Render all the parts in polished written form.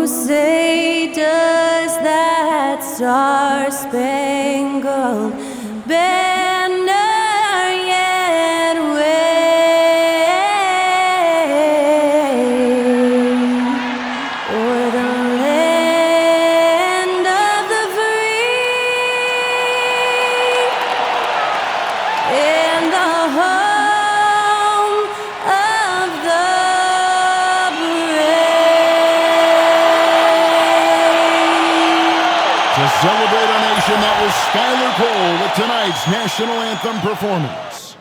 say does that star-spangled banner yet wave o'er the land of the free and the home of the To celebrate our nation, that was Skylar Cole with tonight's national anthem performance.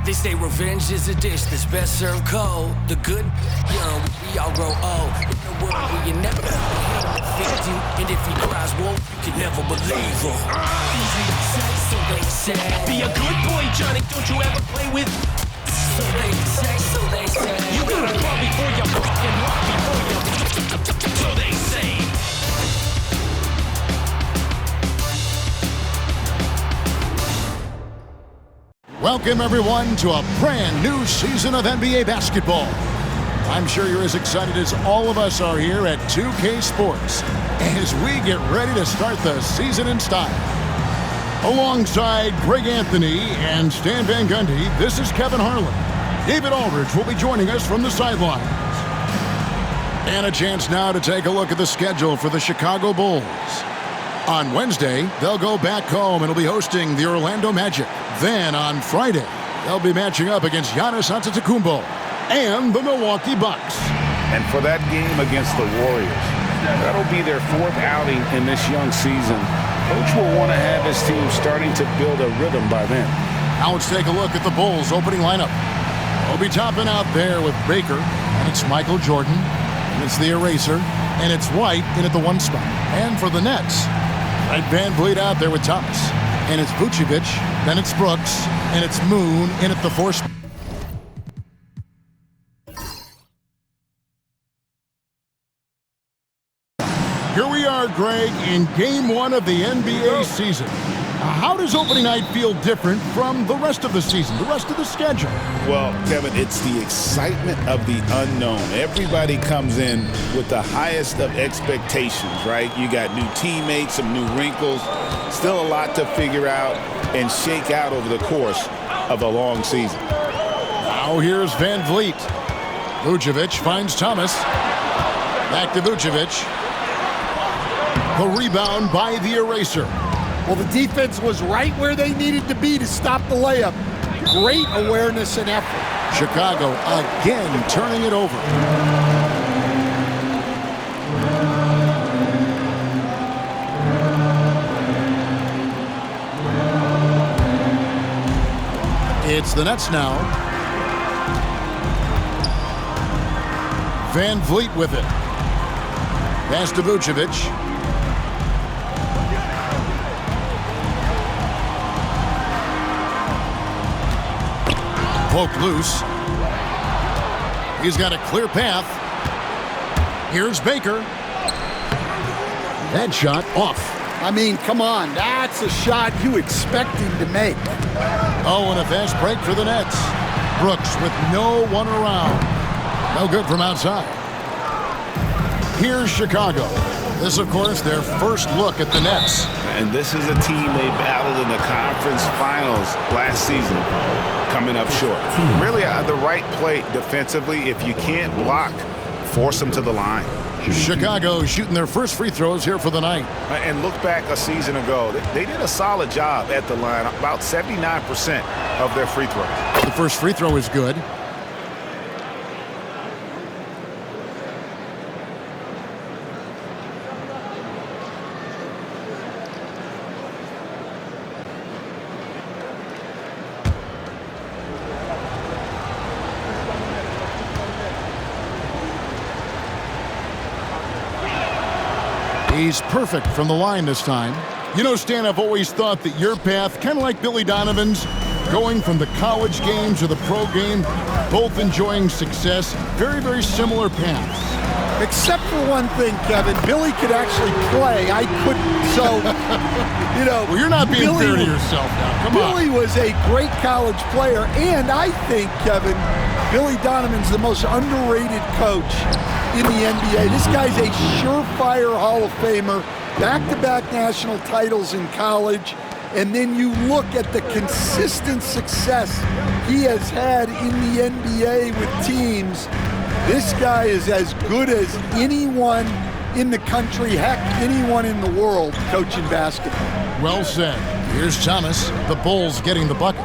They say revenge is a dish that's best served cold. The good, young, we all grow old. In a world where you never defeat you, and if he cries wolf, you can never believe him. Easy to say, so they say. Be a good boy, Johnny. Don't you ever play with. So they say, so they say. You gotta crawl before you walk and walk before you. So they say. Welcome, everyone, to a brand new season of NBA basketball. I'm sure you're as excited as all of us are here at 2K Sports as we get ready to start the season in style. Alongside Greg Anthony and Stan Van Gundy, this is Kevin Harlan. David Aldridge will be joining us from the sidelines. And a chance now to take a look at the schedule for the Chicago Bulls. On Wednesday, they'll go back home and will be hosting the Orlando Magic. Then on Friday, they'll be matching up against Giannis Antetokounmpo and the Milwaukee Bucks. And for that game against the Warriors, that'll be their fourth outing in this young season. Coach will want to have his team starting to build a rhythm by then. Now let's take a look at the Bulls' opening lineup. They'll be topping out there with Baker, and it's Michael Jordan, and it's the Eraser, and it's White in at the 1 spot. And for the Nets, right, Van Vliet out there with Thomas, and it's Vucevic, then it's Brooks, and it's Moon in at the 4 spot. Here we are, Greg, in Game 1 of the NBA season. How does opening night feel different from the rest of the season, the rest of the schedule? Well, Kevin, it's the excitement of the unknown. Everybody comes in with the highest of expectations, right? You got new teammates, some new wrinkles, still a lot to figure out and shake out over the course of a long season. Now here's Van Vliet. Vucevic finds Thomas. Back to Vucevic. The rebound by the Eraser. Well, the defense was right where they needed to be to stop the layup. Great awareness and effort. Chicago again turning it over. It's the Nets now. Van Vliet with it. Pass to Vucevic. Poked loose. He's got a clear path. Here's Baker. That shot off. I mean, come on. That's a shot you expect him to make. Oh, and a fast break for the Nets. Brooks with no one around. No good from outside. Here's Chicago. This, of course, their first look at the Nets. And this is a team they battled in the conference finals last season, coming up short. Really the right play defensively. If you can't block, force them to the line. Chicago shooting their first free throws here for the night. And look back a season ago. They did a solid job at the line, about 79% of their free throws. The first free throw is good. He's perfect from the line this time. You know, Stan, I've always thought that your path, kind of like Billy Donovan's, going from the college game to the pro game, both enjoying success, very, very similar paths. Except for one thing, Kevin. Billy could actually play. I couldn't. So, you know. Well, you're not being Billy, fair to yourself now. Come on. Billy was a great college player. And I think, Kevin, Billy Donovan's the most underrated coach in the NBA. This guy's a surefire Hall of Famer. Back-to-back national titles in college. And then you look at the consistent success he has had in the NBA with teams. This guy is as good as anyone in the country, heck, anyone in the world coaching basketball. Well said. Here's Thomas. The Bulls getting the bucket.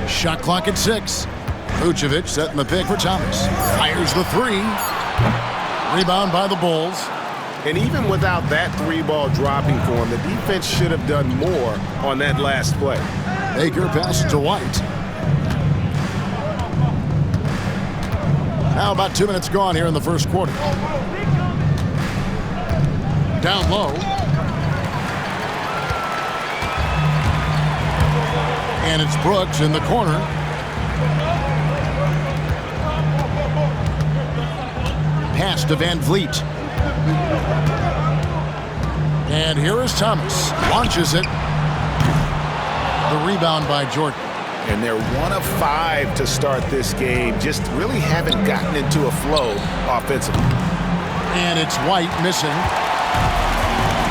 Shot clock at 6. Vucevic setting the pick for Thomas. Fires the 3. Rebound by the Bulls. And even without that 3-ball dropping for him, the defense should have done more on that last play. Baker passes to White. Now about 2 minutes gone here in the first quarter. Down low. And it's Brooks in the corner. Pass to Van Vliet. And here is Thomas. Launches it. The rebound by Jordan. And they're 1 of 5 to start this game. Just really haven't gotten into a flow offensively. And it's White missing.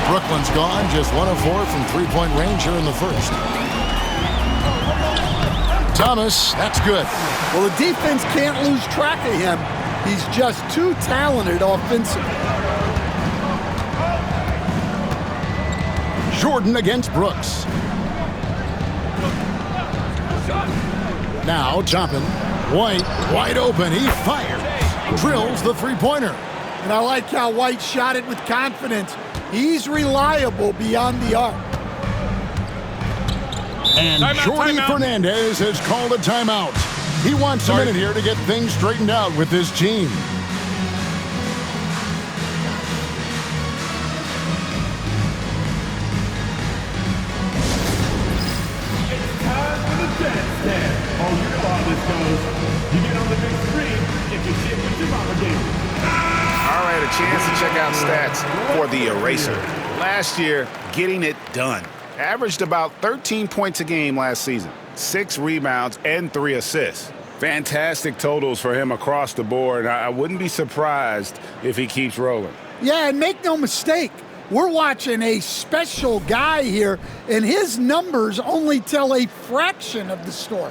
Brooklyn's gone. Just 1 of 4 from three-point range here in the first. Thomas, that's good. Well, the defense can't lose track of him. He's just too talented offensively. Jordan against Brooks. Now Toppin. White wide open. He fires. Drills the three-pointer. And I like how White shot it with confidence. He's reliable beyond the arc. And Jordy Fernandez has called a timeout. He wants a minute here to get things straightened out with his team. All right, a chance to check out stats for the Eraser. Last year, getting it done. Averaged about 13 points a game last season, 6 rebounds and 3 assists. Fantastic totals for him across the board. I wouldn't be surprised if he keeps rolling. Yeah, and make no mistake, we're watching a special guy here, and his numbers only tell a fraction of the story.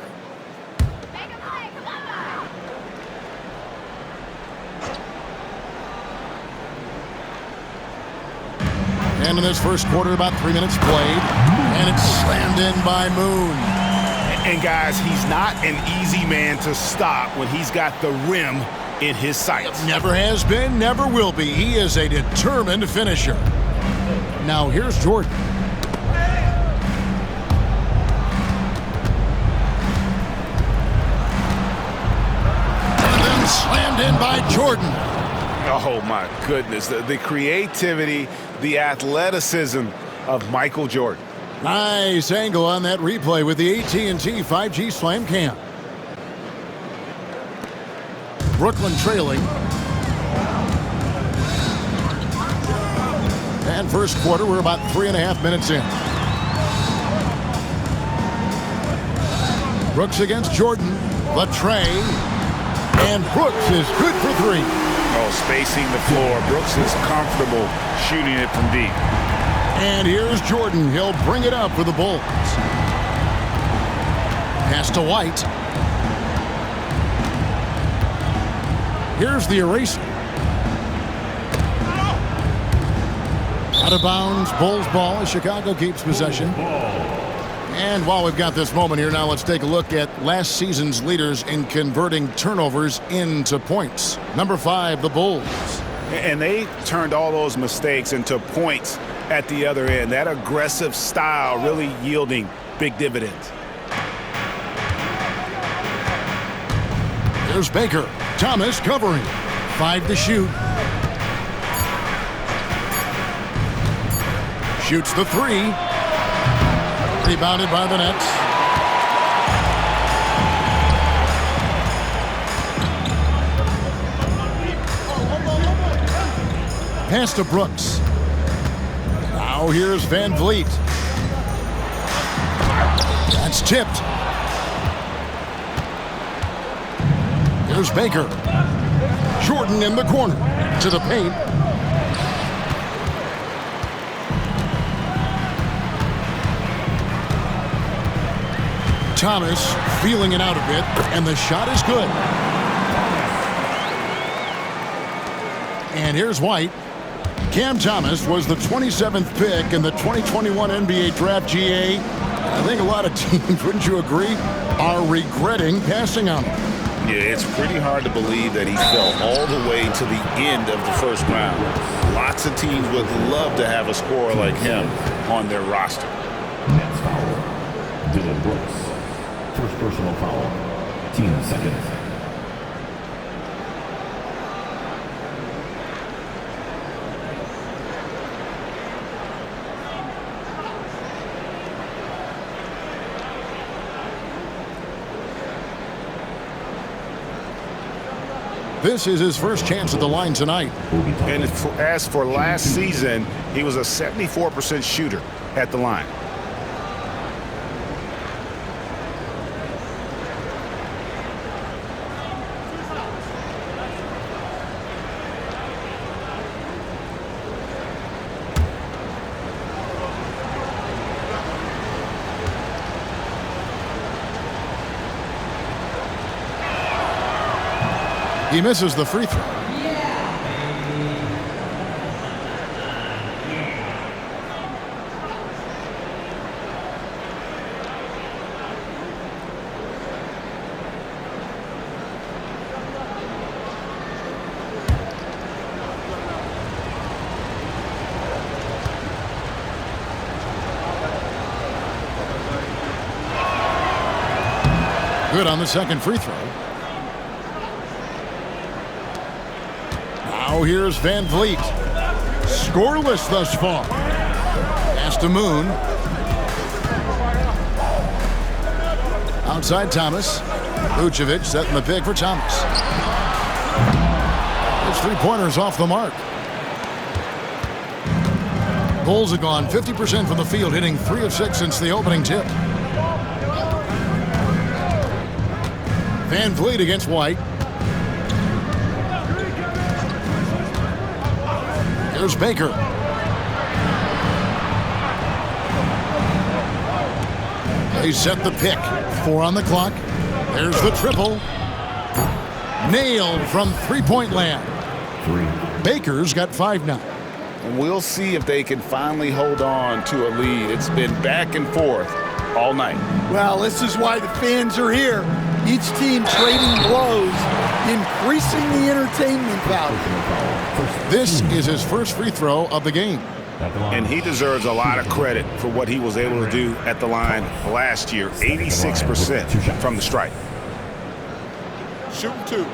And in this first quarter, about 3 minutes played. And it's slammed in by Moon. And guys, he's not an easy man to stop when he's got the rim in his sights. Never has been, never will be. He is a determined finisher. Now here's Jordan. And then slammed in by Jordan. Oh, my goodness. The creativity, the athleticism of Michael Jordan. Nice angle on that replay with the AT&T 5G Slam Cam. Brooklyn trailing. And first quarter, we're about 3.5 minutes in. Brooks against Jordan. The tray. And Brooks is good for 3. Oh, spacing the floor. Brooks is comfortable shooting it from deep. And here's Jordan. He'll bring it up for the Bulls. Pass to White. Here's the eraser. Out of bounds, Bulls ball as Chicago keeps possession. And while we've got this moment here, now let's take a look at last season's leaders in converting turnovers into points. Number 5, the Bulls. And they turned all those mistakes into points at the other end. That aggressive style really yielding big dividends. There's Baker. Thomas covering. 5 to shoot. Shoots the 3. Rebounded by the Nets. Pass to Brooks. Now here's Van Vliet. That's tipped. Here's Baker. Jordan in the corner. To the paint. Thomas feeling it out a bit, and the shot is good. And here's White. Cam Thomas was the 27th pick in the 2021 NBA Draft. GA. I think a lot of teams, wouldn't you agree, are regretting passing on him. Yeah, it's pretty hard to believe that he fell all the way to the end of the first round. Lots of teams would love to have a scorer like him on their roster. Next foul, Dylan Brooks. First personal foul, team second. This is his first chance at the line tonight. And as for last season, he was a 74% shooter at the line. He misses the free throw. Good on the second free throw. Now here's Van Vliet. Scoreless thus far. Pass to Moon. Outside Thomas. Vucevic setting the pick for Thomas. His three-pointers off the mark. Bulls have gone 50% from the field, hitting 3 of 6 since the opening tip. Van Vliet against White. Here's Baker. They set the pick. 4 on the clock. There's the triple. Nailed from three-point land. Baker's got 5 now. And we'll see if they can finally hold on to a lead. It's been back and forth all night. Well, this is why the fans are here. Each team trading blows, increasing the entertainment value. This is his first free throw of the game. And he deserves a lot of credit for what he was able to do at the line last year. 86% from the stripe. Shoot 2.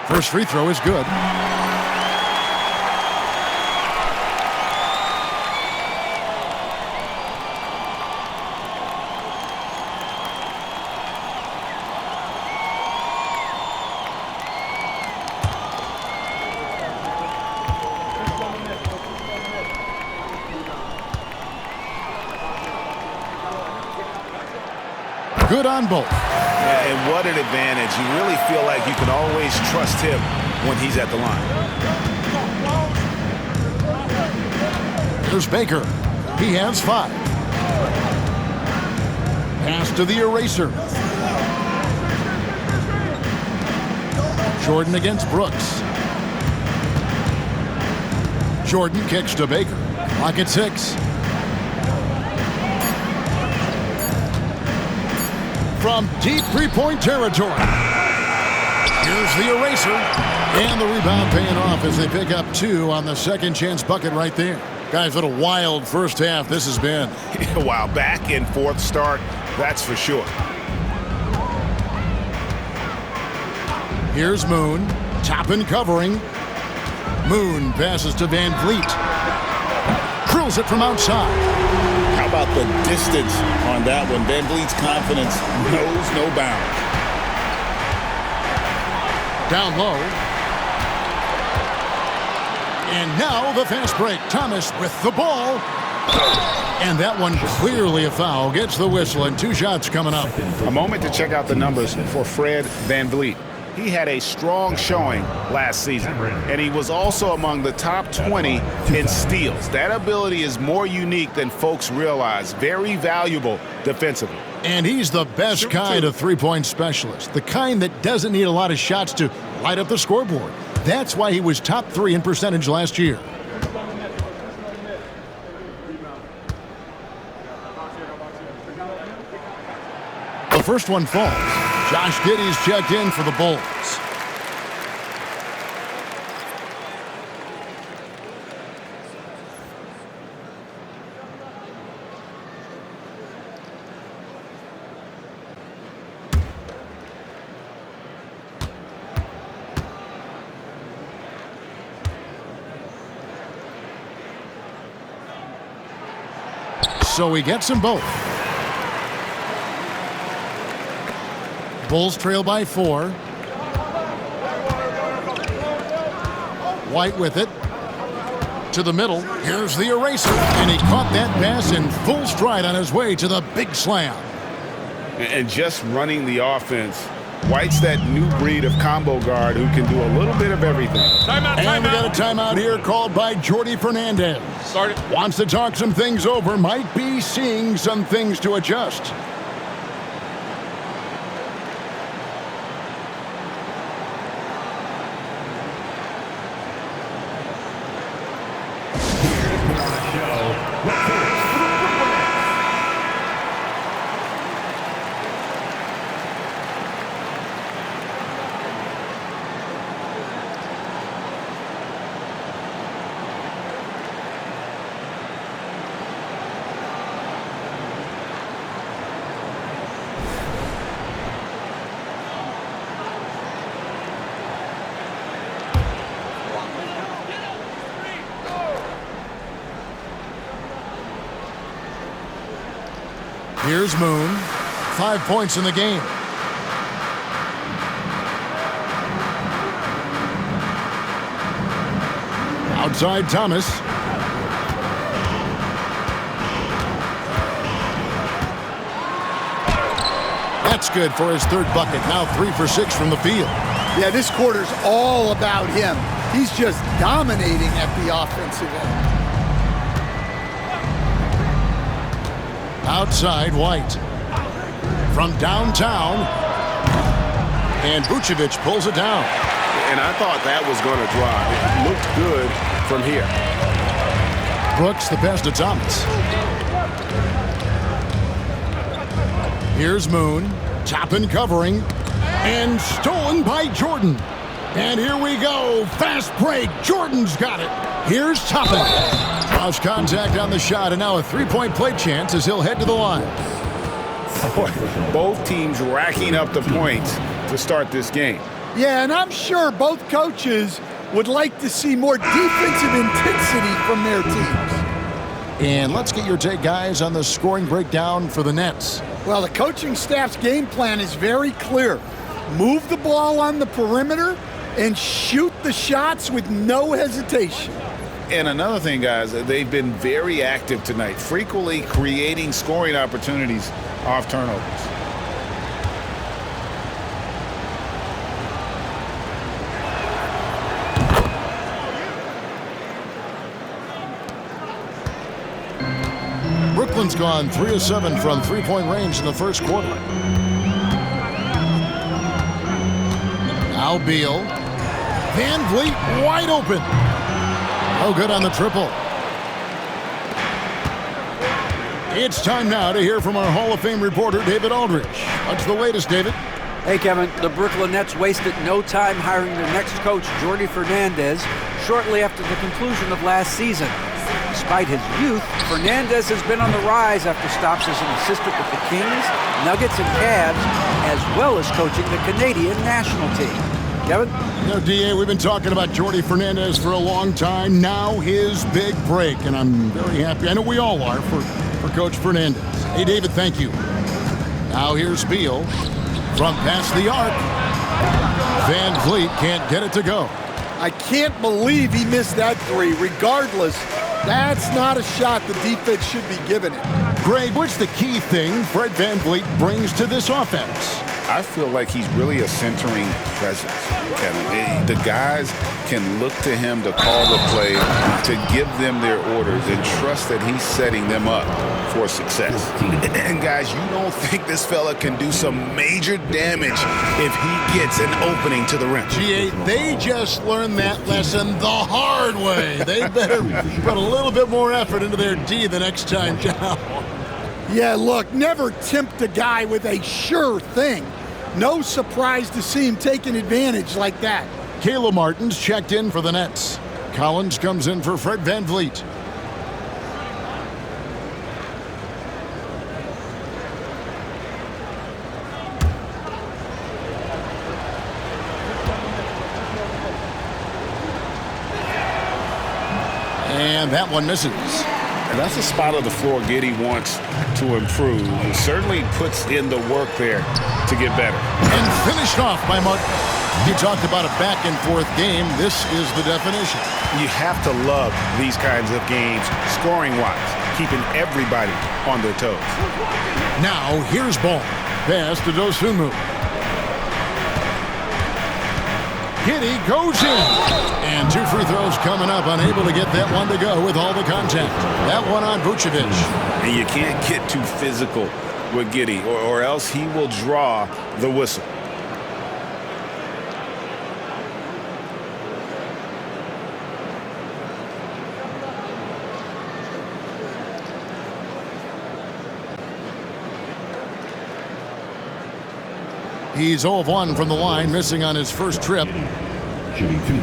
First free throw is good. Good on both. Yeah, and what an advantage. You really feel like you can always trust him when he's at the line. Here's Baker. He has 5. Pass to the eraser. Jordan against Brooks. Jordan kicks to Baker. Clock at 6. From deep three-point territory. Here's the eraser. And the rebound paying off as they pick up 2 on the second chance bucket right there. Guys, what a wild first half this has been. Wow, back and forth start, that's for sure. Here's Moon. Top and covering. Moon passes to Van Vliet. drills it from outside. How about the distance on that one? Van Vliet's confidence knows no bounds. Down low. And now the fast break. Thomas with the ball. And that one clearly a foul. Gets the whistle and 2 shots coming up. A moment to check out the numbers for Fred Van Vliet. He had a strong showing last season, and he was also among the top 20 in steals. That ability is more unique than folks realize. Very valuable defensively. And he's the best kind of three-point specialist, the kind that doesn't need a lot of shots to light up the scoreboard. That's why he was top 3 in percentage last year. The first one falls. Josh Giddey's checked in for the Bulls. So he gets them both. Bulls trail by 4. White with it. To the middle. Here's the eraser. And he caught that pass in full stride on his way to the big slam. And just running the offense, White's that new breed of combo guard who can do a little bit of everything. And we got a timeout here called by Jordi Fernandez. Wants to talk some things over. Might be seeing some things to adjust. Here's Moon. 5 points in the game. Outside Thomas. That's good for his 3rd bucket. Now 3 for 6 from the field. Yeah, this quarter's all about him. He's just dominating at the offensive end. Outside White. From downtown. And Vucevic pulls it down. And I thought that was going to drive. It looked good from here. Brooks the pass to Thomas. Here's Moon. Top and covering. And stolen by Jordan. And here we go. Fast break. Jordan's got it. Here's Toppin. Draws contact on the shot, and now a 3-point play chance as he'll head to the line. Both teams racking up the points to start this game. Yeah, and I'm sure both coaches would like to see more defensive intensity from their teams. And let's get your take, guys, on the scoring breakdown for the Nets. Well, the coaching staff's game plan is very clear. Move the ball on the perimeter and shoot the shots with no hesitation. And another thing, guys, they've been very active tonight, frequently creating scoring opportunities off turnovers. Brooklyn's gone 3 of 7 from 3-point range in the first quarter. Now Beal. Van Vliet wide open. No good on the triple. It's time now to hear from our Hall of Fame reporter, David Aldridge. What's the latest, David? Hey, Kevin. The Brooklyn Nets wasted no time hiring their next coach, Jordi Fernandez, shortly after the conclusion of last season. Despite his youth, Fernandez has been on the rise after stops as an assistant with the Kings, Nuggets, and Cavs, as well as coaching the Canadian national team. Kevin? You know, DA, we've been talking about Jordy Fernandez for a long time. Now his big break, and I'm very happy. I know we all are for Coach Fernandez. Hey, David, thank you. Now here's Beal from past the arc. Van Vliet can't get it to go. I can't believe he missed that three. Regardless, that's not a shot the defense should be giving it. Greg, what's the key thing Fred Van Vliet brings to this offense? I feel like he's really a centering presence, Kevin. The guys can look to him to call the play, to give them their orders, and trust that he's setting them up for success. And guys, you don't think this fella can do some major damage if he gets an opening to the rim. G8, they just learned that lesson the hard way. They better put a little bit more effort into their D the next time down. Yeah, look, never tempt a guy with a sure thing. No surprise to see him taking advantage like that. Caleb Martin's checked in for the Nets. Collins comes in for Fred Van Vliet. And that one misses. And that's a spot of the floor Giddey wants to improve. He certainly puts in the work there to get better. And finished off by Martin. You talked about a back-and-forth game. This is the definition. You have to love these kinds of games, scoring-wise, keeping everybody on their toes. Now, here's ball. Pass to Dosunmu. Giddey goes in. And 2 free throws coming up, unable to get that one to go with all the contact. That one on Vucevic. And you can't get too physical with Giddey, or else he will draw the whistle. He's 0 of 1 from the line, missing on his first trip. Shooting 2.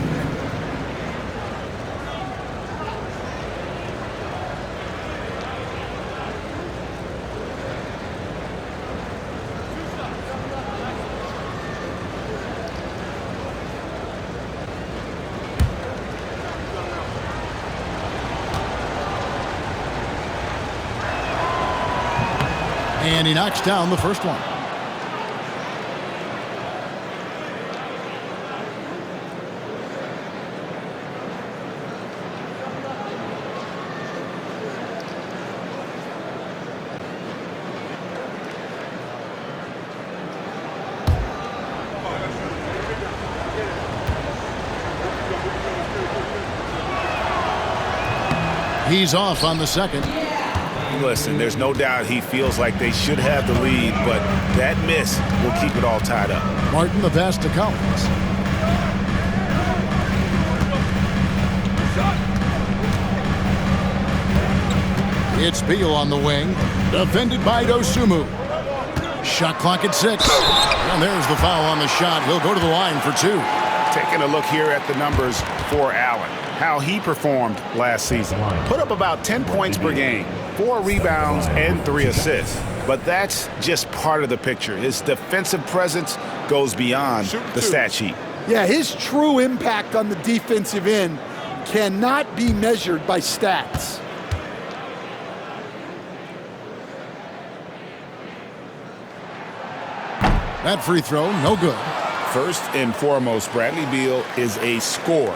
And he knocks down the first one. He's off on the second. Listen, there's no doubt he feels like they should have the lead, but that miss will keep it all tied up. Martin, the pass to Collins. It's Beal on the wing, defended by Dosunmu. Shot clock at 6. And there's the foul on the shot. He'll go to the line for 2. Taking a look here at the numbers for Allen, how he performed last season. Put up about 10 points per game, 4 rebounds and 3 assists. But that's just part of the picture. His defensive presence goes beyond the stat sheet. Yeah, his true impact on the defensive end cannot be measured by stats. That free throw, no good. First and foremost, Bradley Beal is a scorer.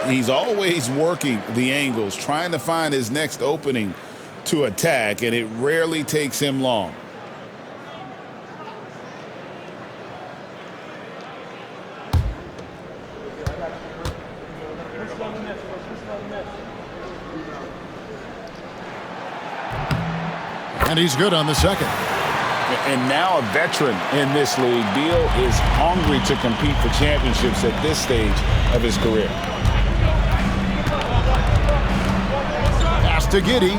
He's always working the angles, trying to find his next opening to attack, and it rarely takes him long. And he's good on the second. And now a veteran in this league, Beal is hungry to compete for championships at this stage of his career. Pass to Giddey.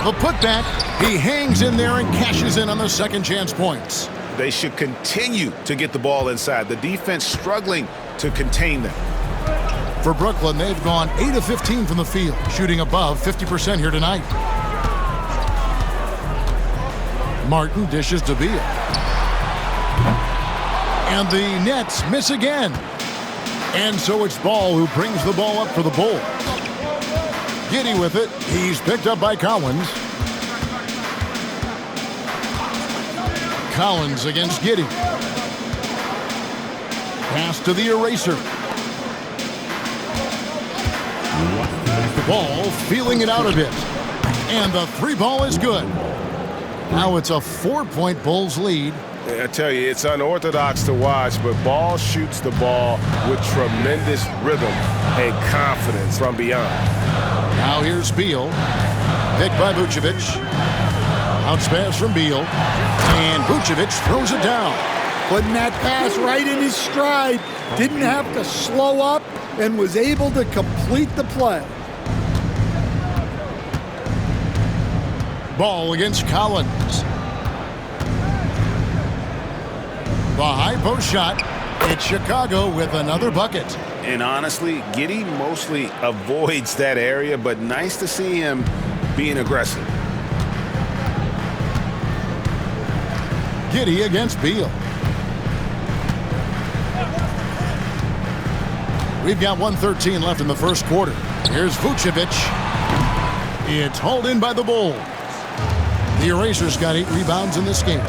The putback. He hangs in there and cashes in on the second chance points. They should continue to get the ball inside. The defense struggling to contain them. For Brooklyn, they've gone 8 of 15 from the field, shooting above 50% here tonight. Martin dishes to Beal. And the Nets miss again. And so it's Ball who brings the ball up for the Bulls. Giddey with it. He's picked up by Collins. Collins against Giddey. Pass to the eraser. Ball feeling it out a bit. And the three ball is good. Now it's a 4-point Bulls lead. I tell you, it's unorthodox to watch, but Ball shoots the ball with tremendous rhythm and confidence from beyond. Now here's Beal. Picked by Vucevic. Bounce pass from Beal. And Vucevic throws it down. Putting that pass right in his stride. Didn't have to slow up and was able to complete the play. Ball against Collins. The high post shot. It's Chicago with another bucket. And honestly, Giddey mostly avoids that area, but nice to see him being aggressive. Giddey against Beal. We've got 1:13 left in the first quarter. Here's Vucevic. It's hauled in by the Bulls. The Erasers got 8 rebounds in this game.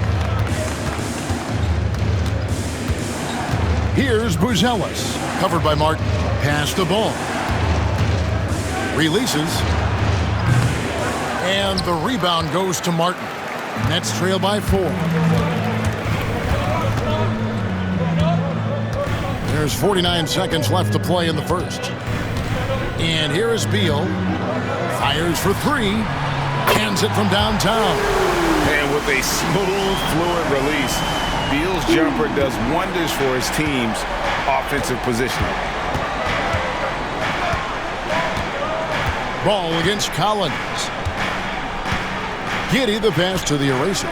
Here's Buzelis. Covered by Martin. Pass the ball. Releases. And the rebound goes to Martin. Nets trail by 4. There's 49 seconds left to play in the first. And here is Beal. Fires for 3. Hands it from downtown. And with a smooth, fluid release, Beal's jumper does wonders for his team's offensive positioning. Ball against Collins. Giddey the pass to the eraser.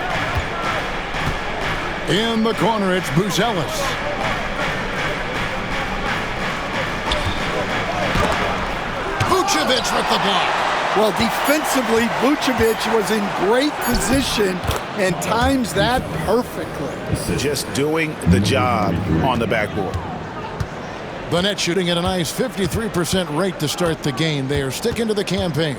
In the corner, it's Buzelis. Vucevic with the block. Well, defensively, Vucevic was in great position and times that perfectly. Just doing the job on the backboard. The Nets shooting at a nice 53% rate to start the game. They are sticking to the campaign.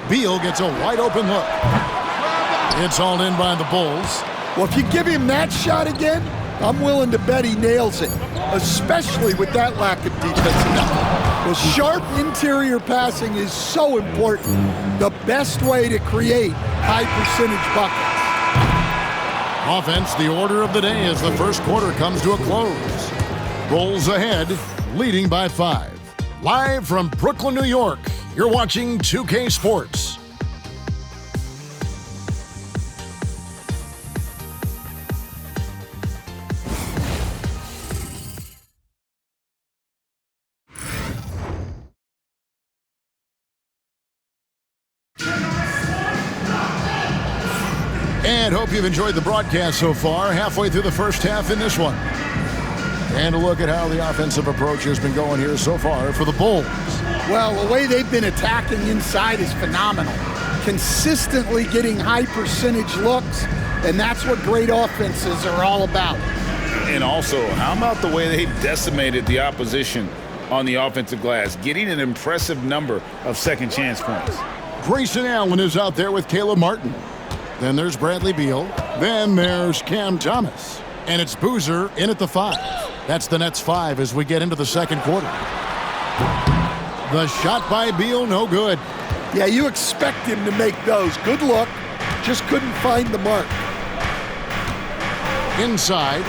Beal gets a wide open look. It's hauled in by the Bulls. Well, if you give him that shot again, I'm willing to bet he nails it, especially with that lack of defense. Well, sharp interior passing is so important. The best way to create high percentage buckets. Offense, the order of the day as the first quarter comes to a close. Bulls ahead, leading by 5. Live from Brooklyn, New York, you're watching 2K Sports. And hope you've enjoyed the broadcast so far. Halfway through the first half in this one. And a look at how the offensive approach has been going here so far for the Bulls. Well, the way they've been attacking inside is phenomenal. Consistently getting high percentage looks, and that's what great offenses are all about. And also, how about the way they've decimated the opposition on the offensive glass, getting an impressive number of second chance points. Grayson Allen is out there with Caleb Martin. Then there's Bradley Beal. Then there's Cam Thomas. And it's Boozer in at the 5. That's the Nets 5 as we get into the second quarter. The shot by Beal, no good. Yeah, you expect him to make those. Good look, just couldn't find the mark. Inside,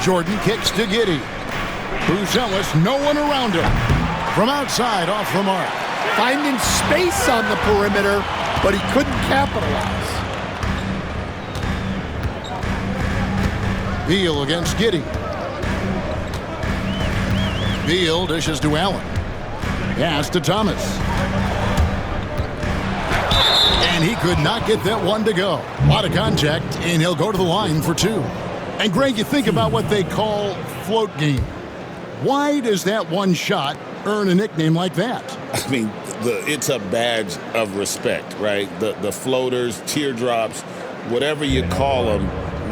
Jordan kicks to Giddey. Buzelis, no one around him. From outside, off the mark. Finding space on the perimeter, but he couldn't capitalize. Beal against Giddey. Beal dishes to Allen. Pass to Thomas. And he could not get that one to go. A lot of contact, and he'll go to the line for 2. And Greg, you think about what they call float game. Why does that one shot earn a nickname like that? I mean, it's a badge of respect, right? The floaters, teardrops, whatever you call them,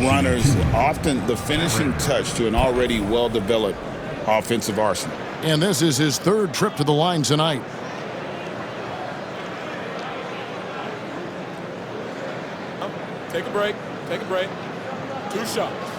runners, often the finishing touch to an already well-developed offensive arsenal. And this is his third trip to the line tonight. Take a break. Take a break. 2 shots.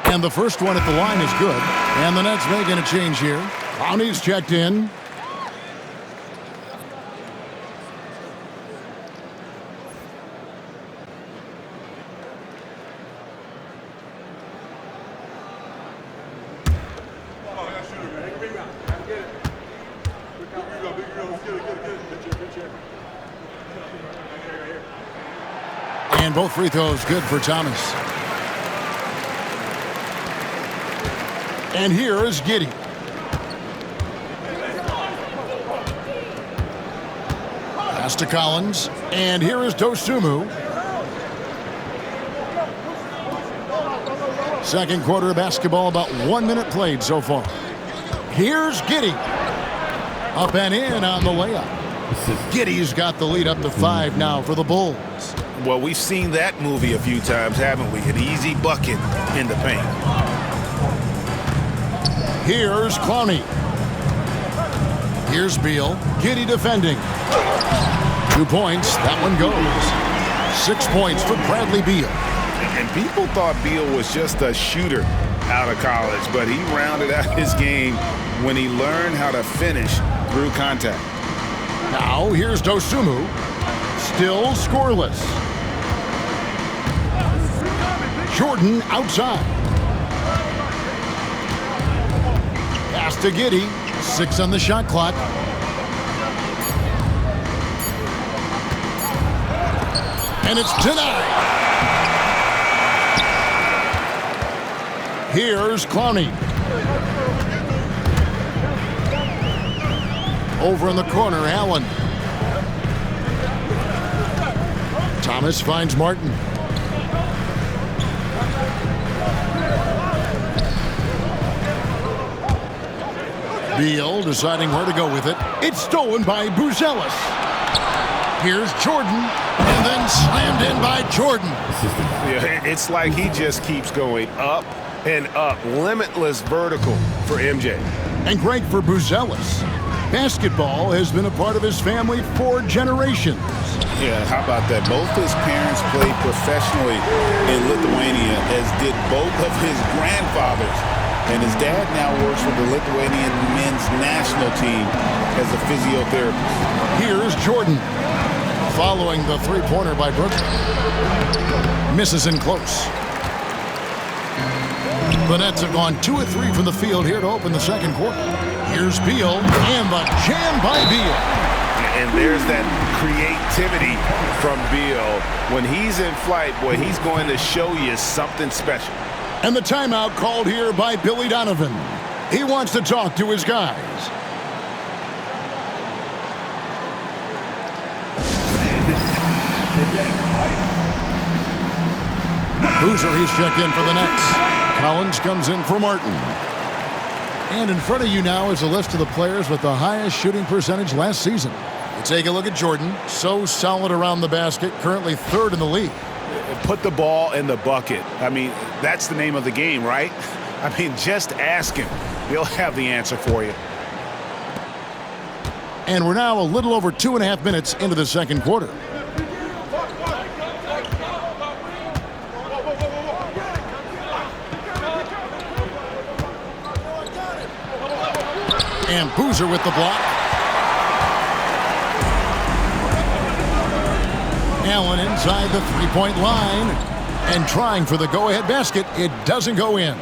And the first one at the line is good. And the Nets making a change here. Clowney's checked in. And both free throws good for Thomas. And here is Giddey. Pass to Collins. And here is Dosunmu. Second quarter of basketball, about 1 minute played so far. Here's Giddey. Up and in on the layup. Giddey's got the lead up to 5 now for the Bulls. Well, we've seen that movie a few times, haven't we? An easy bucket in the paint. Here's Clowney. Here's Beal. Giddey defending. 2 points. That one goes. 6 points for Bradley Beal. And people thought Beal was just a shooter out of college, but he rounded out his game when he learned how to finish through contact. Now here's Dosunmu. Still scoreless. Jordan outside. Pass to Giddey. 6 on the shot clock. And it's denied. Here's Clowney. Over in the corner, Allen. Thomas finds Martin. Beal deciding where to go with it. It's stolen by Buzelis. Here's Jordan, and then slammed in by Jordan. Yeah, it's like he just keeps going up and up. Limitless vertical for MJ. And great for Buzelis. Basketball has been a part of his family for generations. Yeah, how about that? Both his parents played professionally in Lithuania, as did both of his grandfathers. And his dad now works for the Lithuanian men's national team as a physiotherapist. Here's Jordan. Following the three-pointer by Brooklyn. Misses in close. The Nets have gone 2 of 3 from the field here to open the second quarter. Here's Beal, and the jam by Beal. And there's that creativity from Beal. When he's in flight, boy, he's going to show you something special. And the timeout called here by Billy Donovan. He wants to talk to his guys. Boozer, he's checked in for the Nets. Collins comes in for Martin. And in front of you now is a list of the players with the highest shooting percentage last season. You take a look at Jordan. So solid around the basket, currently 3rd in the league. Put the ball in the bucket. I mean, that's the name of the game, right? I mean, just ask him. He'll have the answer for you. And we're now a little over 2.5 minutes into the second quarter. And Boozer with the block. Allen inside the three-point line and trying for the go-ahead basket. It doesn't go in.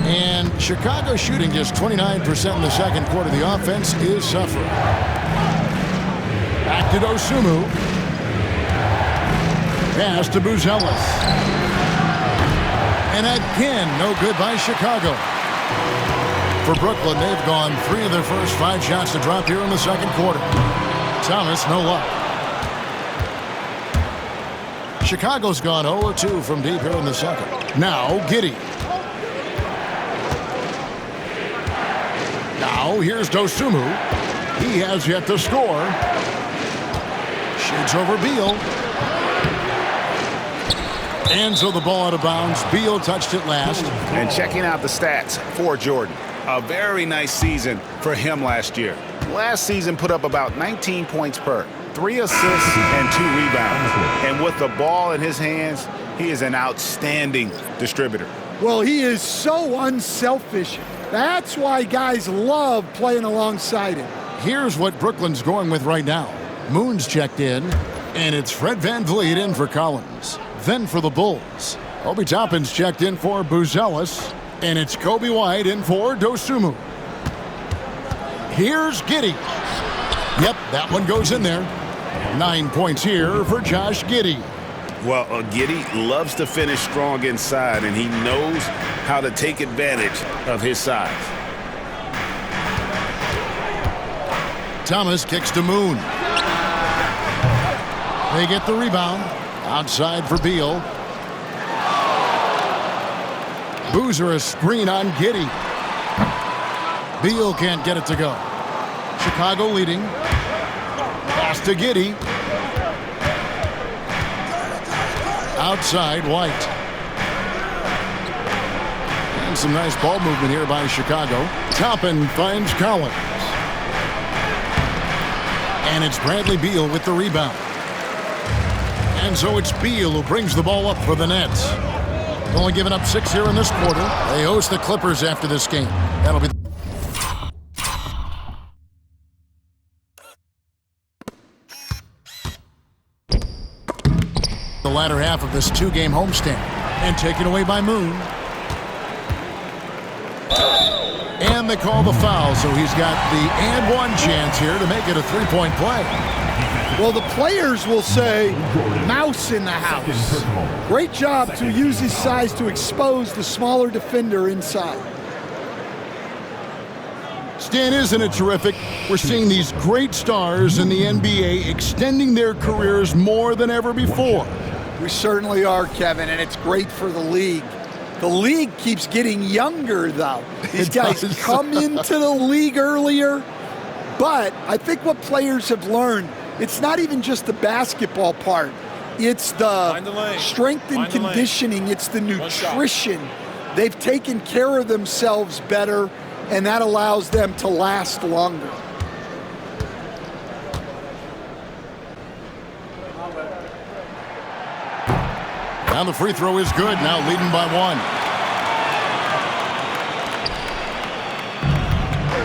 And Chicago shooting just 29% in the second quarter. The offense is suffering. Back to Dosunmu. Pass to Buzelis. And again, no good by Chicago. For Brooklyn, they've gone 3 of their first 5 shots to drop here in the second quarter. Thomas, no luck. Chicago's gone 0-2 from deep here in the second. Now Giddey. Now here's Dosunmu. He has yet to score. Shoots over Beal. And so the ball out of bounds. Beal touched it last. And checking out the stats for Jordan. A very nice season for him last year. Last season put up about 19 points per, 3 assists and 2 rebounds. And with the ball in his hands, he is an outstanding distributor. Well, he is so unselfish. That's why guys love playing alongside him. Here's what Brooklyn's going with right now. Moon's checked in, and it's Fred VanVleet in for Collins. Then for the Bulls, Obi Toppin's checked in for Buzelis, and it's Kobe White in for Dosunmu. Here's Giddey. Yep, that one goes in there. 9 points here for Josh Giddey. Well, Giddey loves to finish strong inside, and he knows how to take advantage of his size. Thomas kicks to Moon. They get the rebound. Outside for Beal. Boozer a screen on Giddey. Beal can't get it to go. Chicago leading. Pass to Giddey. Outside White. And some nice ball movement here by Chicago. Toppin finds Collins. And it's Bradley Beal with the rebound. And so it's Beal who brings the ball up for the Nets. Only giving up 6 here in this quarter. They host the Clippers after this game. That'll be the latter half of this 2-game homestand. And taken away by Moon. And they call the foul, so he's got the and one chance here to make it a 3-point play. Well, the players will say, mouse in the house. Great job to use his size to expose the smaller defender inside. Stan, isn't it terrific? We're seeing these great stars in the NBA extending their careers more than ever before. We certainly are, Kevin, and it's great for the league. The league keeps getting younger, though. These guys come into the league earlier, but I think what players have learned, it's not even just the basketball part. It's the strength and conditioning. It's the nutrition. They've taken care of themselves better, and that allows them to last longer. Now the free throw is good, now leading by 1.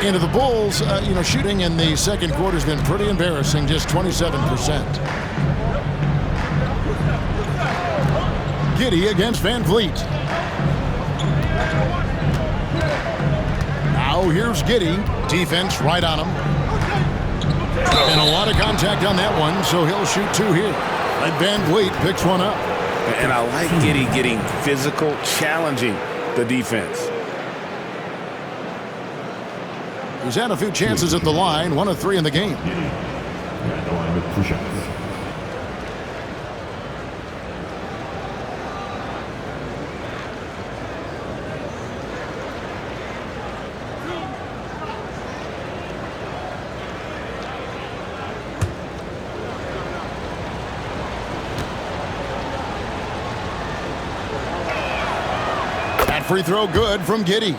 Into the Bulls, shooting in the second quarter has been pretty embarrassing, just 27%. Giddey against VanVleet. Now here's Giddey. Defense right on him. And a lot of contact on that one, so he'll shoot 2 here. And VanVleet picks one up. And I like Giddey getting physical, challenging the defense. He's had a few chances at the line, 1 of 3 in the game. At the line with push-ups. That free throw good from Giddey.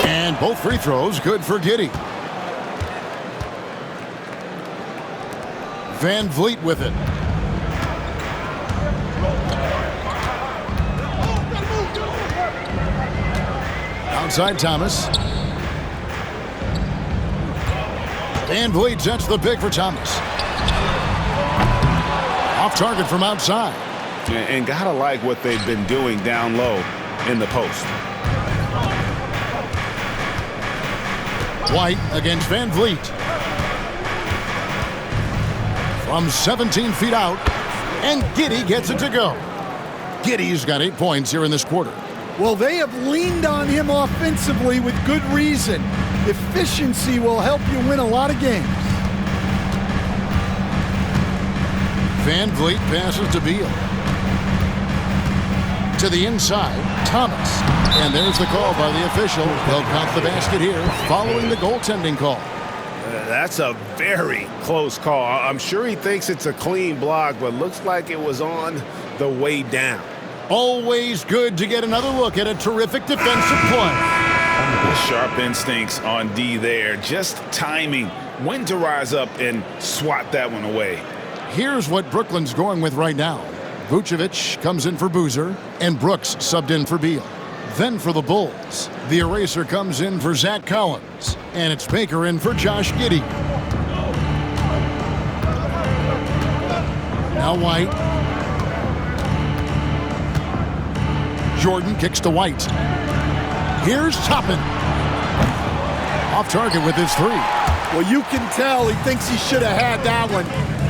And both free throws good for Giddey. VanVleet with it. Outside Thomas. VanVleet sets the pick for Thomas. Off target from outside. And gotta like what they've been doing down low in the post. White against VanVleet. from 17 feet out, and Giddey gets it to go. Giddey's got 8 points here in this quarter. Well, they have leaned on him offensively with good reason. Efficiency will help you win a lot of games. Van Vliet passes to Beal. To the inside, Thomas. And there's the call by the official. They'll count the basket here following the goaltending call. That's a very close call. I'm sure he thinks it's a clean block, but looks like it was on the way down. Always good to get another look at a terrific defensive play. Sharp instincts on D there. Just timing when to rise up and swat that one away. Here's what Brooklyn's going with right now. Vucevic comes in for Boozer, and Brooks subbed in for Beal. Then for the Bulls, the eraser comes in for Zach Collins, and it's Baker in for Josh Giddey. Now White. Jordan kicks to White. Here's Toppin. Off target with his three. Well, you can tell he thinks he should have had that one.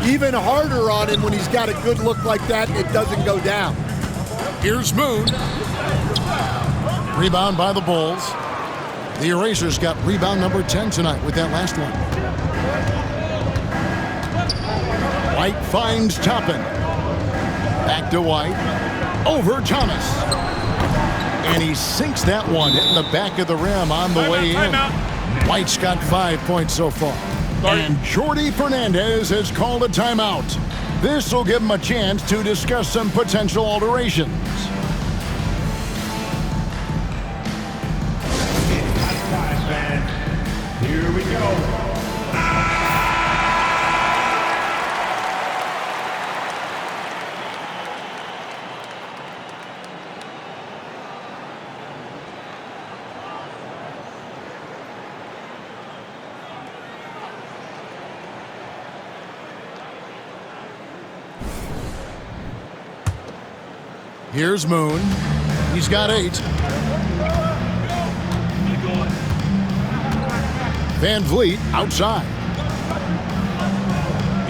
Even harder on him when he's got a good look like that and it doesn't go down. Here's Moon. Rebound by the Bulls. The Erasers got rebound number 10 tonight with that last one. White finds Toppin. Back to White. Over Thomas. And he sinks that one, hitting the back of the rim on the way in. White's got 5 points so far. And Jordi Fernandez has called a timeout. This will give him a chance to discuss some potential alterations. Here we go. Here's Moon. He's got 8. Van Vliet outside.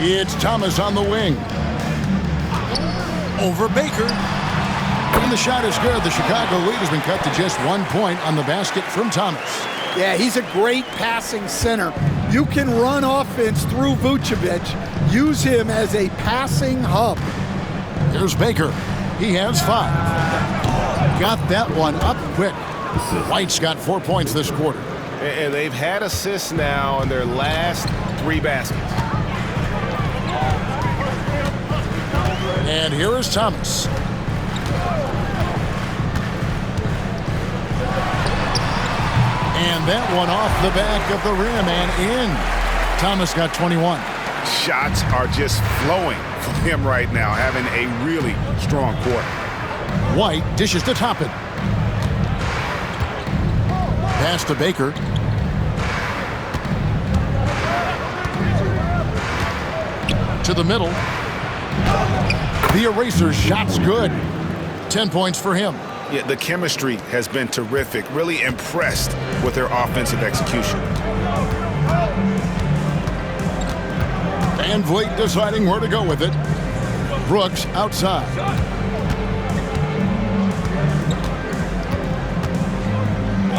It's Thomas on the wing. Over Baker. And the shot is good. The Chicago lead has been cut to just 1 point on the basket from Thomas. Yeah, he's a great passing center. You can run offense through Vucevic. Use him as a passing hub. Here's Baker. He has 5. Got that one up quick. White's got 4 points this quarter. And they've had assists now in their last 3 baskets. And here is Thomas. And that one off the back of the rim and in. Thomas got 21. Shots are just flowing from him right now, having a really strong quarter. White dishes to Toppin. Pass to Baker. To the middle. The eraser shot's good. 10 points for him. Yeah, the chemistry has been terrific. Really impressed with their offensive execution. Van Vliet deciding where to go with it. Brooks outside.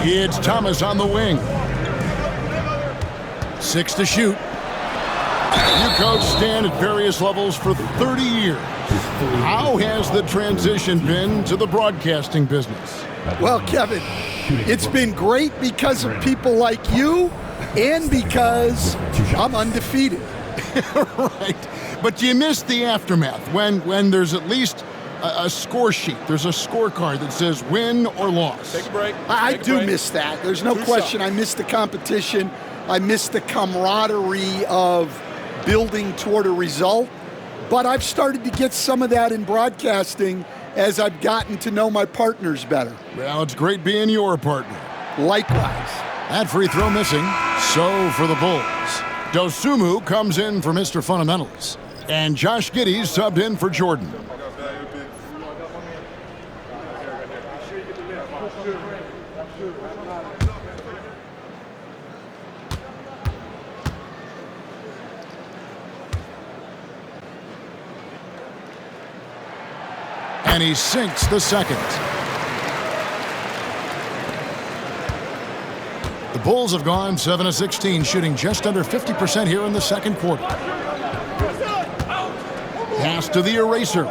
It's Thomas on the wing. 6 to shoot. You coach Stan at various levels for 30 years. How has the transition been to the broadcasting business? Well, Kevin, it's been great because of people like you and because I'm undefeated. Right. But you missed the aftermath when there's at least a score sheet. There's a scorecard that says win or loss. Take a break. I do miss that. There's no question. I miss the competition. I miss the camaraderie of building toward a result. But I've started to get some of that in broadcasting as I've gotten to know my partners better. Well, it's great being your partner. Likewise. That free throw missing. So for the Bulls. Dosunmu comes in for Mr. Fundamentals. And Josh Giddey subbed in for Jordan. And he sinks the second. The Bulls have gone 7 of 16, shooting just under 50% here in the second quarter. Pass to the eraser.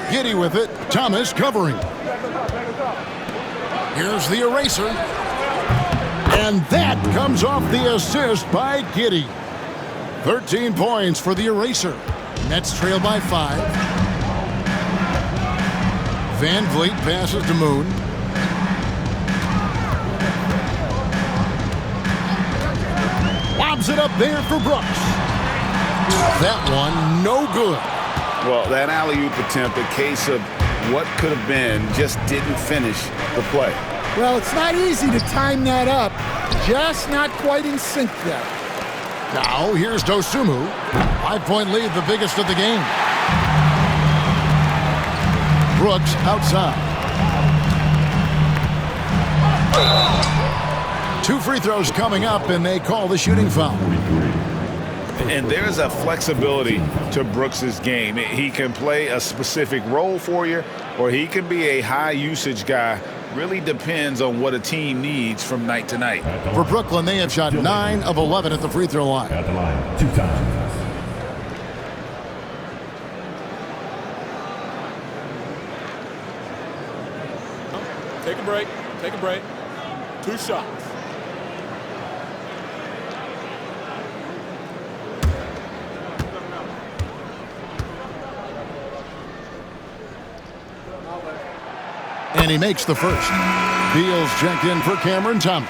Giddey with it. Thomas covering. Here's the eraser. And that comes off the assist by Giddey. 13 points for the eraser. Nets trail by 5. Van Vliet passes to Moon. Lobs it up there for Brooks. That one, no good. Well, that alley-oop attempt, a case of what could have been, just didn't finish the play. Well, it's not easy to time that up. Just not quite in sync there. Now, here's Dosunmu. 5-point lead, the biggest of the game. Brooks outside. 2 free throws coming up, and they call the shooting foul. And there's a flexibility to Brooks's game. He can play a specific role for you, or he can be a high-usage guy. Really depends on what a team needs from night to night. For Brooklyn, they have shot 9 of 11 at the free throw line. At the line, 2 times. Take a break. Take a break. 2 shots. And he makes the first. Beal's checked in for Cameron Thomas.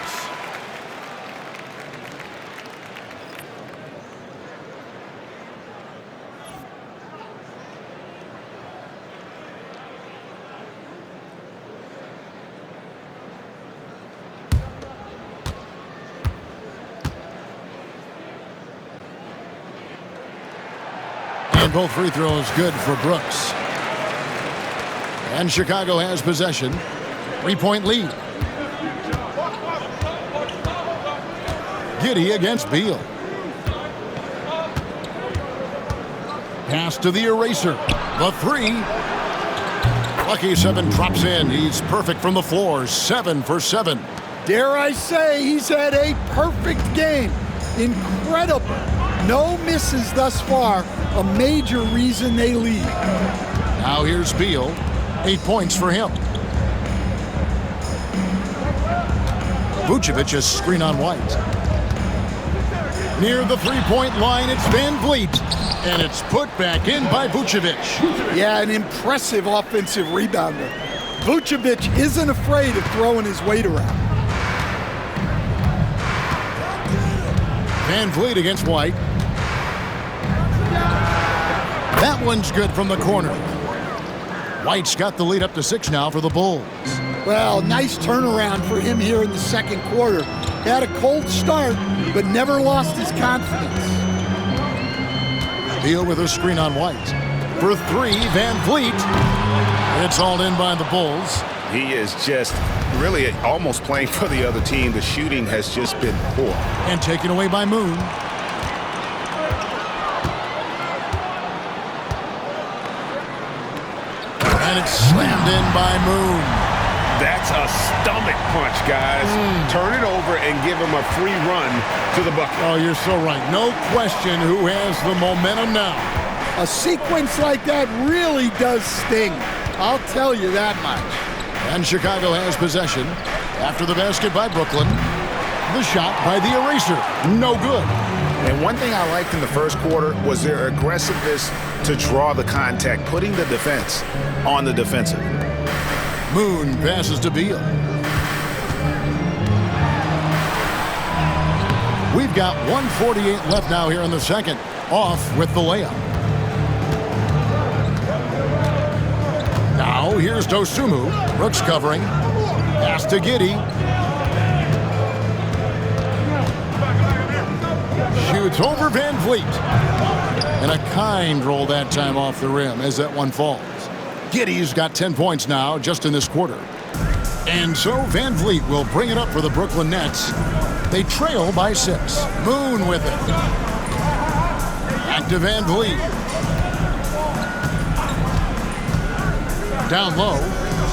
And both free throws good for Brooks. And Chicago has possession. 3-point lead. Giddey against Beal. Pass to the eraser. The 3. Lucky 7 drops in. He's perfect from the floor. 7 for 7. Dare I say he's had a perfect game. Incredible. No misses thus far. A major reason they lead. Now here's Beal. 8 points for him. Vucevic a screen on White. Near the 3-point line, it's Van Vliet. And it's put back in by Vucevic. Yeah, an impressive offensive rebounder. Vucevic isn't afraid of throwing his weight around. Van Vliet against White. That one's good from the corner. White's got the lead up to 6 now for the Bulls. Well, nice turnaround for him here in the second quarter. Had a cold start, but never lost his confidence. Beal with a screen on White. For 3, Van Vliet. It's all in by the Bulls. He is just really almost playing for the other team. The shooting has just been poor. And taken away by Moon. And it's slammed in by Moon. That's a stomach punch, guys. Turn it over and give him a free run to the bucket. Oh, you're so right. No question who has the momentum now. A sequence like that really does sting. I'll tell you that much. And Chicago has possession. After the basket by Brooklyn. The shot by the eraser. No good. And one thing I liked in the first quarter was their aggressiveness to draw the contact, putting the defense on the defensive. Moon passes to Beal. We've got 1:48 left now here in the second. Off with the layup. Now here's Dosunmu. Brooks covering. Pass to Giddey. Shoots over Van Vliet. And a kind roll that time off the rim as that one falls. Giddey's got 10 points now just in this quarter. And so Van Vliet will bring it up for the Brooklyn Nets. They trail by 6. Moon with it. Back to Van Vliet. Down low.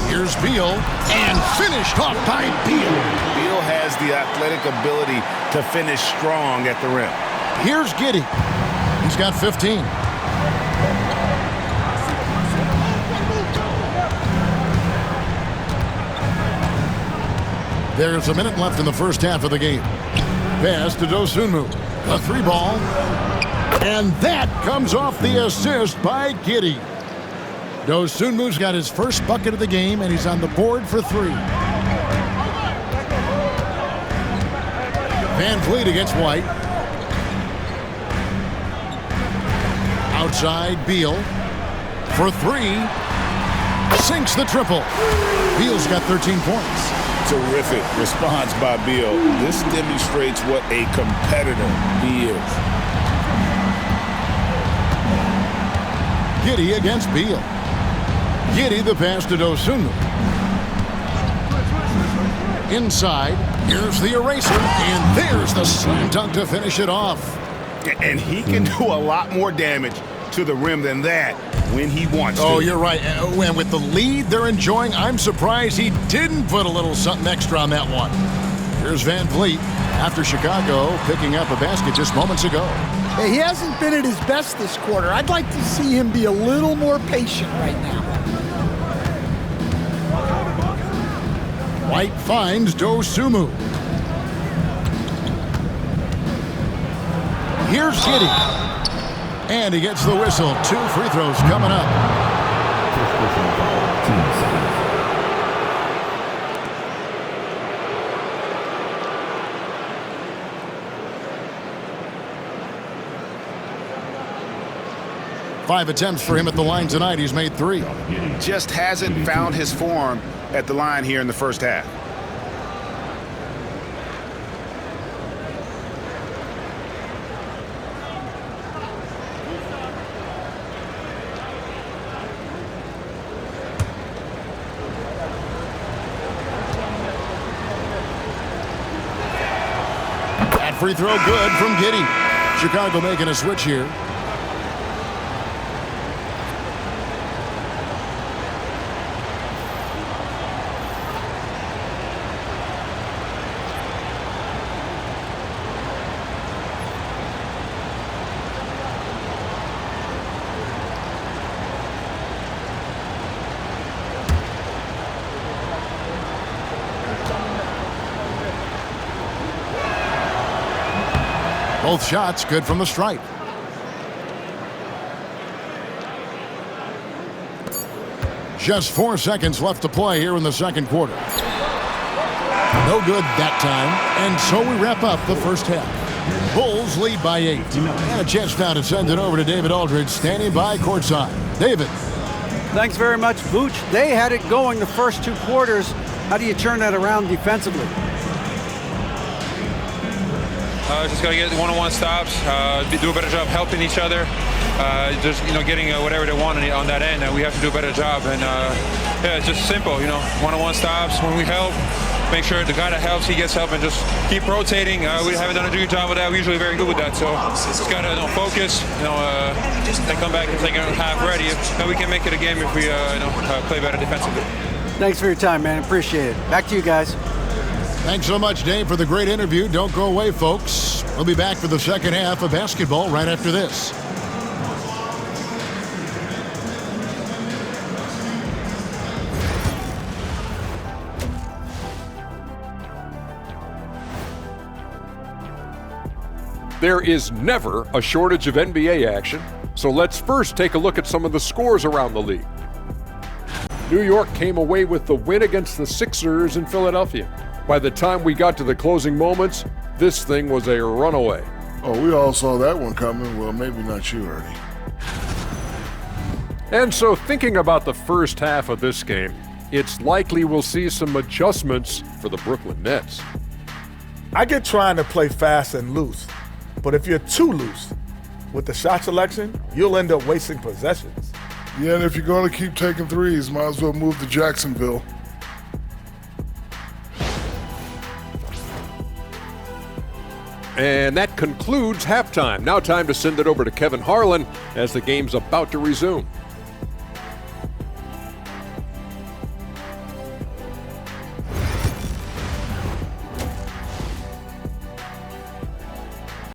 Here's Beal. And finished off by Beal. Beal has the athletic ability to finish strong at the rim. Here's Giddey. He's got 15. There's a minute left in the first half of the game. Pass to Dosunmu. A 3-ball. And that comes off the assist by Giddey. Dosunmu's got his first bucket of the game, and he's on the board for 3. Van Vliet against White. Outside, Beal for 3. Sinks the triple. Beal's got 13 points. Terrific response by Beal. This demonstrates what a competitor he is. Giddey against Beal. Giddey the pass to Dosunmu. Inside, here's the eraser, and there's the slam dunk to finish it off. And he can do a lot more damage to the rim than that when he wants to. Oh, you're right. And with the lead they're enjoying, I'm surprised he didn't put a little something extra on that one. Here's Van Vliet after Chicago picking up a basket just moments ago. Hey, he hasn't been at his best this quarter. I'd like to see him be a little more patient right now. White finds Dosunmu. Here's Giddey. And he gets the whistle. 2 free throws coming up. First personal foul, team second. Five attempts for him at the line tonight. He's made 3. Just hasn't found his form at the line here in the first half. That free throw good from Giddey. Chicago making a switch here. Both shots good from the stripe. Just 4 seconds left to play here in the second quarter. No good that time. And so we wrap up the first half. Bulls lead by 8. And a chance now to send it over to David Aldridge, standing by courtside. David. Thanks very much, Vooch. They had it going the first 2 quarters. How do you turn that around defensively? Just got to get one-on-one stops, do a better job helping each other, just getting whatever they want on that end, and we have to do a better job. And yeah, it's just simple, one-on-one stops. When we help, make sure the guy that helps, he gets help, and just keep rotating. We haven't done a good job with that. We're usually very good with that, so just got to focus, and come back and take it half ready. Then we can make it a game if we play better defensively. Thanks for your time, man. Appreciate it. Back to you guys. Thanks so much, Dave, for the great interview. Don't go away, folks. We'll be back for the second half of basketball right after this. There is never a shortage of NBA action, so let's first take a look at some of the scores around the league. New York came away with the win against the Sixers in Philadelphia. By the time we got to the closing moments, this thing was a runaway. Oh, we all saw that one coming. Well, maybe not you, Ernie. And so thinking about the first half of this game, it's likely we'll see some adjustments for the Brooklyn Nets. I get trying to play fast and loose, but if you're too loose with the shot selection, you'll end up wasting possessions. Yeah, and if you're going to keep taking threes, might as well move to Jacksonville. And that concludes halftime. Now time to send it over to Kevin Harlan as the game's about to resume.